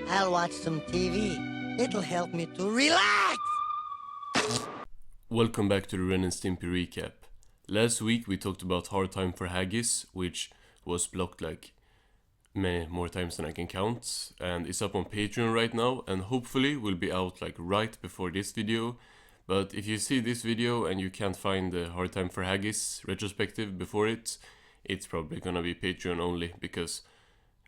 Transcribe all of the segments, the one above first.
I'll watch some TV. It'll help me to relax! Welcome back to the Ren and Stimpy recap. Last week we talked about Hard Time for Haggis, which was blocked like many more times than I can count, and it's up on Patreon right now, and hopefully will be out like right before this video. But if you see this video and you can't find the Hard Time for Haggis retrospective before it, it's probably gonna be Patreon only, because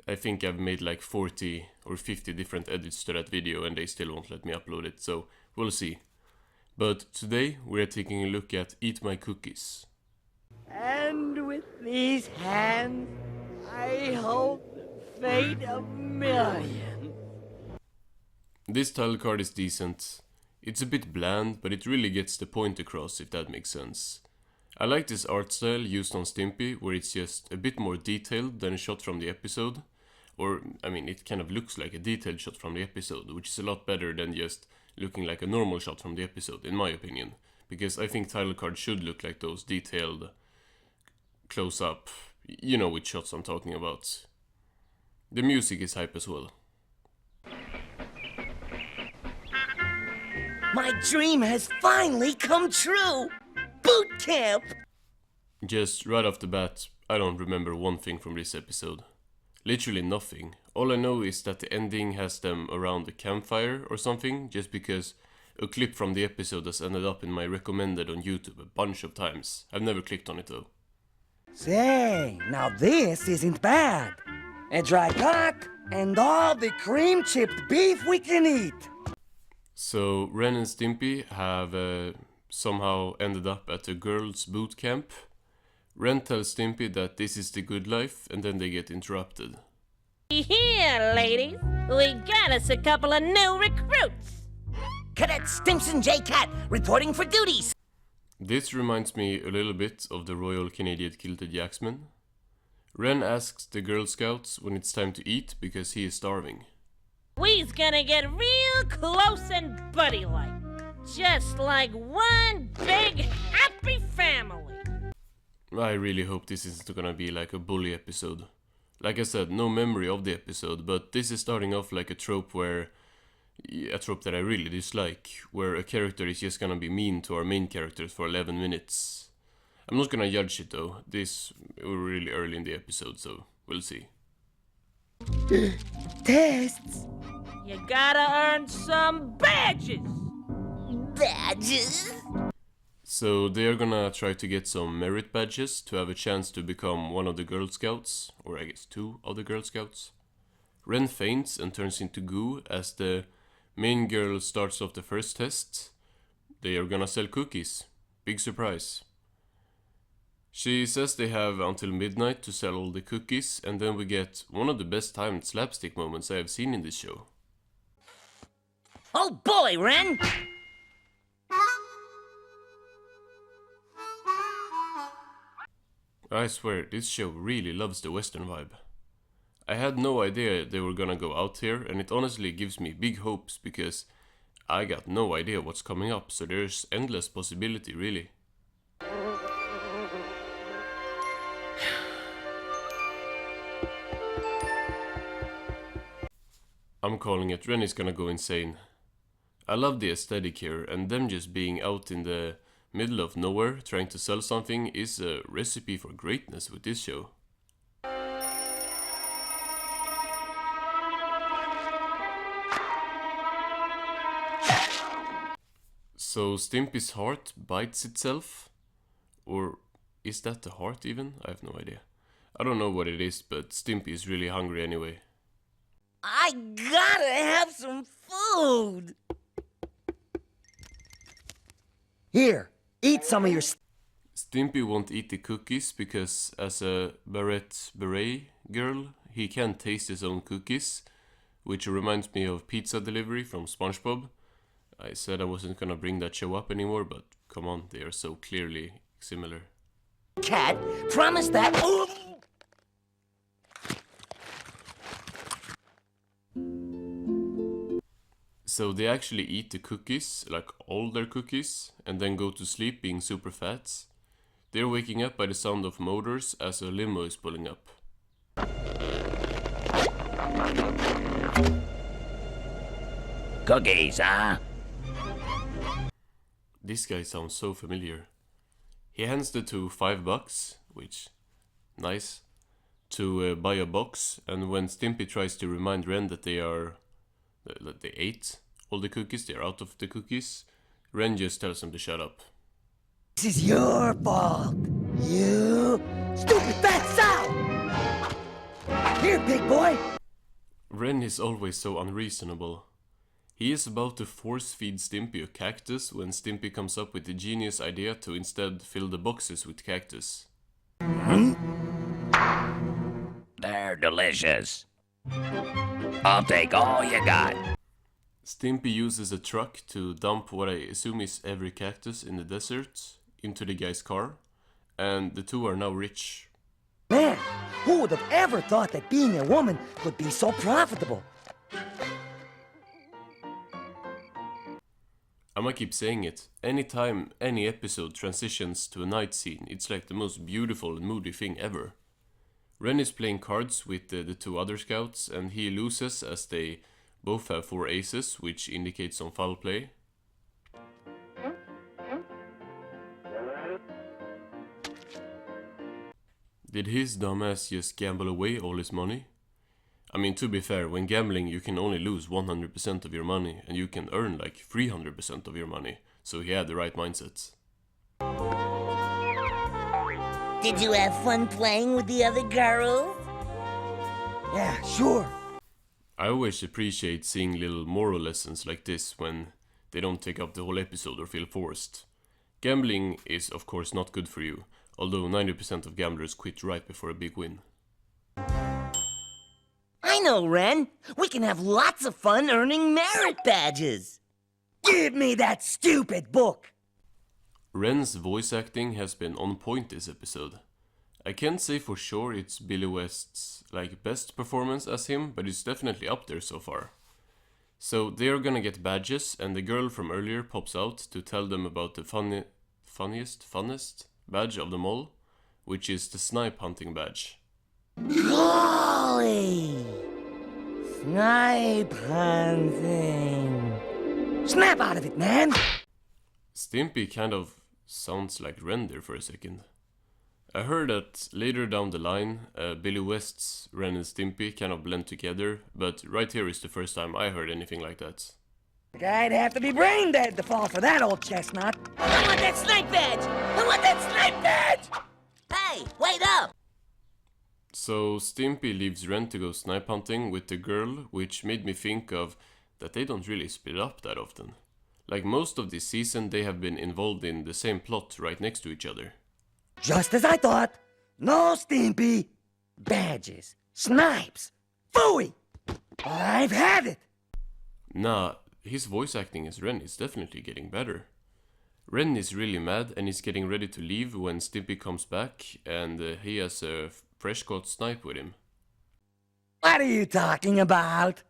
I think I've made like 40 or 50 different edits to that video and they still won't let me upload it, so we'll see. But today we're taking a look at Eat My Cookies. And with these hands, I hold the fate of millions. This title card is decent. It's a bit bland, but it really gets the point across, if that makes sense. I like this art style used on Stimpy, where it's just a bit more detailed than a shot from the episode. Or, I mean, it kind of looks like a detailed shot from the episode, which is a lot better than just looking like a normal shot from the episode, in my opinion. Because I think title cards should look like those detailed, close-up, you know which shots I'm talking about. The music is hype as well. My dream has finally come true! Boot camp! Just right off the bat, I don't remember one thing from this episode. Literally nothing. All I know is that the ending has them around the campfire or something, just because a clip from the episode has ended up in my recommended on YouTube a bunch of times. I've never clicked on it though. Say, now this isn't bad. A dry cock and all the cream-chipped beef we can eat. So Ren and Stimpy have somehow ended up at a girls' boot camp. Ren tells Stimpy that this is the good life, and then they get interrupted. Here, ladies, we got us a couple of new recruits. Cadet Stimson J. Cat reporting for duties. This reminds me a little bit of the Royal Canadian Kilted Yaxman. Ren asks the Girl Scouts when it's time to eat because he is starving. We's gonna get real close and buddy-like, just like one big happy family. I really hope this isn't gonna be like a bully episode. Like I said, no memory of the episode, but this is starting off like a trope that I really dislike, where a character is just gonna be mean to our main characters for 11 minutes. I'm not gonna judge it though, we're really early in the episode, so we'll see. Tests. You gotta earn some badges. Badges? So they are gonna try to get some merit badges to have a chance to become one of the Girl Scouts, or I guess 2 of the Girl Scouts. Ren faints and turns into goo as the main girl starts off the first test. They are gonna sell cookies. Big surprise. She says they have until midnight to sell all the cookies, and then we get one of the best timed slapstick moments I have seen in this show. Oh boy, Ren! I swear, this show really loves the Western vibe. I had no idea they were gonna go out here, and it honestly gives me big hopes because I got no idea what's coming up, so there's endless possibility really. I'm calling it. Ren is gonna go insane. I love the aesthetic here, and them just being out in the middle of nowhere trying to sell something is a recipe for greatness with this show. So Stimpy's heart bites itself? Or is that the heart even? I have no idea. I don't know what it is, but Stimpy is really hungry anyway. I gotta have some food. Here, eat some of your... Stimpy won't eat the cookies because as a beret girl, he can't taste his own cookies, which reminds me of pizza delivery from SpongeBob. I said I wasn't gonna bring that show up anymore, but come on, they are so clearly similar. Cat, promise that... So they actually eat the cookies, like all their cookies, and then go to sleep being super fat. They're waking up by the sound of motors as a limo is pulling up. cookies, huh? This guy sounds so familiar. He hands the two $5, which, nice, to buy a box, and when Stimpy tries to remind Ren that that they ate all the cookies, they're out of the cookies, Ren just tells him to shut up. This is your fault. You stupid fat sow! Here, big boy. Ren is always so unreasonable. He is about to force-feed Stimpy a cactus when Stimpy comes up with the genius idea to instead fill the boxes with cactus. They're delicious. I'll take all you got. Stimpy uses a truck to dump what I assume is every cactus in the desert into the guy's car, and the two are now rich. Man, who would have ever thought that being a woman could be so profitable? I'ma keep saying it. Anytime any episode transitions to a night scene, it's like the most beautiful and moody thing ever. Ren is playing cards with the two other scouts, and he loses as they both have 4 aces, which indicates some foul play. Did his dumbass just gamble away all his money? I mean, to be fair, when gambling you can only lose 100% of your money, and you can earn like 300% of your money, so he had the right mindset. Did you have fun playing with the other girls? Yeah, sure. I always appreciate seeing little moral lessons like this when they don't take up the whole episode or feel forced. Gambling is of course not good for you, although 90% of gamblers quit right before a big win. I know, Ren. We can have lots of fun earning merit badges. Give me that stupid book. Ren's voice acting has been on point this episode. I can't say for sure it's Billy West's best performance as him, but it's definitely up there so far. So they are gonna get badges, and the girl from earlier pops out to tell them about the funnest badge of them all, which is the snipe hunting badge. Golly! Snipe hunting. Snap out of it, man. Stimpy kind of sounds like Ren there for a second. I heard that later down the line, Billy West's Ren and Stimpy kind of blend together, but right here is the first time I heard anything like that. I'd have to be brain dead to fall for that old chestnut. I want that snipe badge! I want that snipe badge! Hey, wait up! So Stimpy leaves Ren to go snipe hunting with the girl, which made me think of that they don't really split up that often. Like most of this season they have been involved in the same plot right next to each other. Just as I thought. No, Stimpy. Badges. Snipes. Phooey. I've had it. Nah, his voice acting as Ren is definitely getting better. Ren is really mad and is getting ready to leave when Stimpy comes back, and he has a fresh caught snipe with him. What are you talking about?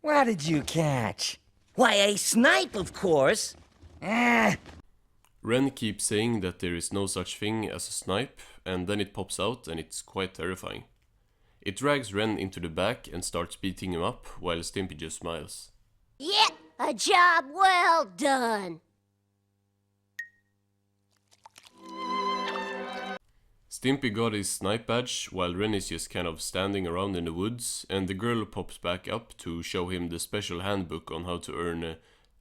What did you catch? Why, a snipe, of course. Ren keeps saying that there is no such thing as a snipe, and then it pops out and it's quite terrifying. It drags Ren into the back and starts beating him up, while Stimpy just smiles. Yep, a job well done. Stimpy got his snipe badge while Ren is just kind of standing around in the woods, and the girl pops back up to show him the special handbook on how to earn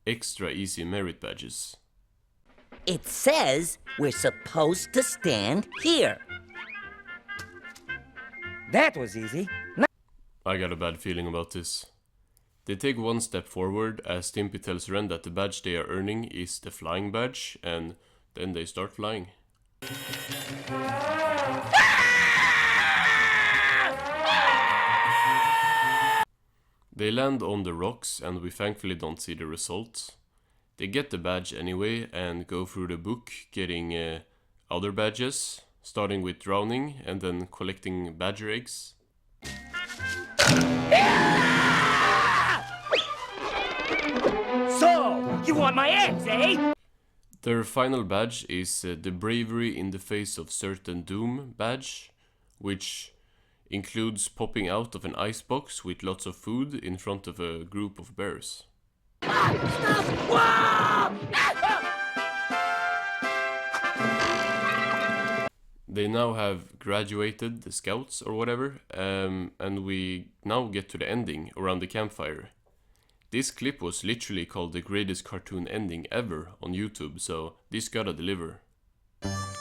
extra easy merit badges. It says we're supposed to stand here. That was easy. I got a bad feeling about this. They take one step forward as Stimpy tells Ren that the badge they are earning is the flying badge, and then they start flying. They land on the rocks and we thankfully don't see the result. They get the badge anyway and go through the book getting other badges, starting with drowning and then collecting badger eggs. So, you want my eggs, eh? Their final badge is the Bravery in the Face of Certain Doom badge, which includes popping out of an icebox with lots of food in front of a group of bears. Stop! Whoa! They now have graduated, the scouts or whatever, and we now get to the ending around the campfire. This clip was literally called the greatest cartoon ending ever on YouTube, so this gotta deliver.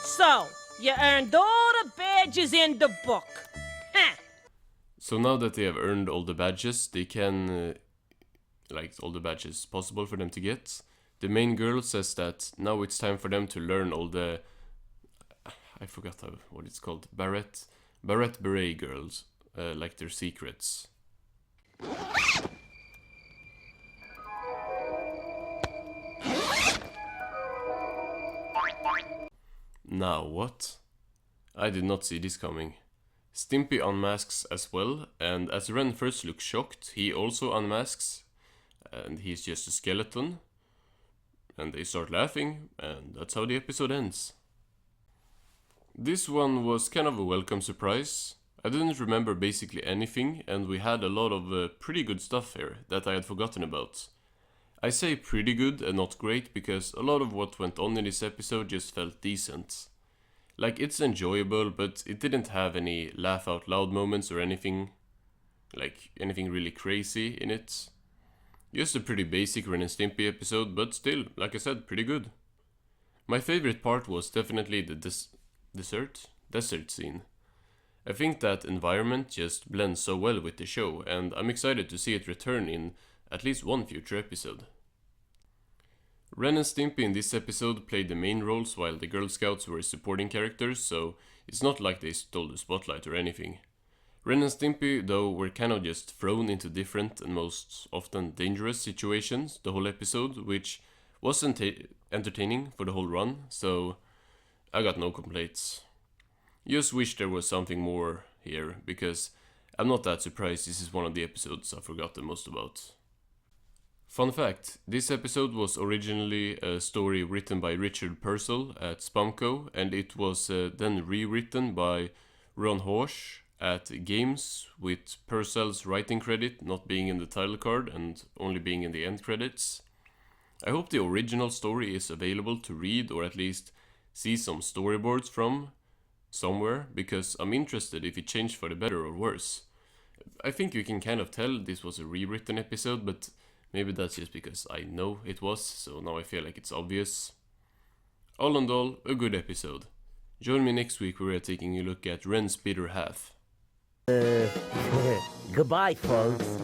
So, you earned all the badges in the book. Huh. So now that they have earned all the badges, they can, like all the badges possible for them to get, the main girl says that now it's time for them to learn all the, I forgot what it's called, beret girls, like their secrets. Now what? I did not see this coming. Stimpy unmasks as well, and as Ren first looks shocked, he also unmasks, and he's just a skeleton. And they start laughing, and that's how the episode ends. This one was kind of a welcome surprise. I didn't remember basically anything, and we had a lot of pretty good stuff here that I had forgotten about. I say pretty good and not great because a lot of what went on in this episode just felt decent. Like, it's enjoyable, but it didn't have any laugh out loud moments or anything, like anything really crazy in it. Just a pretty basic Ren and Stimpy episode, but still, like I said, pretty good. My favorite part was definitely the desert scene. I think that environment just blends so well with the show, and I'm excited to see it return in at least one future episode. Ren and Stimpy in this episode played the main roles while the Girl Scouts were supporting characters, so it's not like they stole the spotlight or anything. Ren and Stimpy, though, were kind of just thrown into different and most often dangerous situations the whole episode, which wasn't entertaining for the whole run, so I got no complaints. Just wish there was something more here, because I'm not that surprised this is one of the episodes I forgot the most about. Fun fact, this episode was originally a story written by Richard Purcell at Spamco, and it was then rewritten by Ron Horsch at Games, with Purcell's writing credit not being in the title card and only being in the end credits. I hope the original story is available to read or at least see some storyboards from somewhere, because I'm interested if it changed for the better or worse. I think you can kind of tell this was a rewritten episode, but maybe that's just because I know it was, so now I feel like it's obvious. All in all, a good episode. Join me next week where we are taking a look at Ren's bitter half. Goodbye, folks.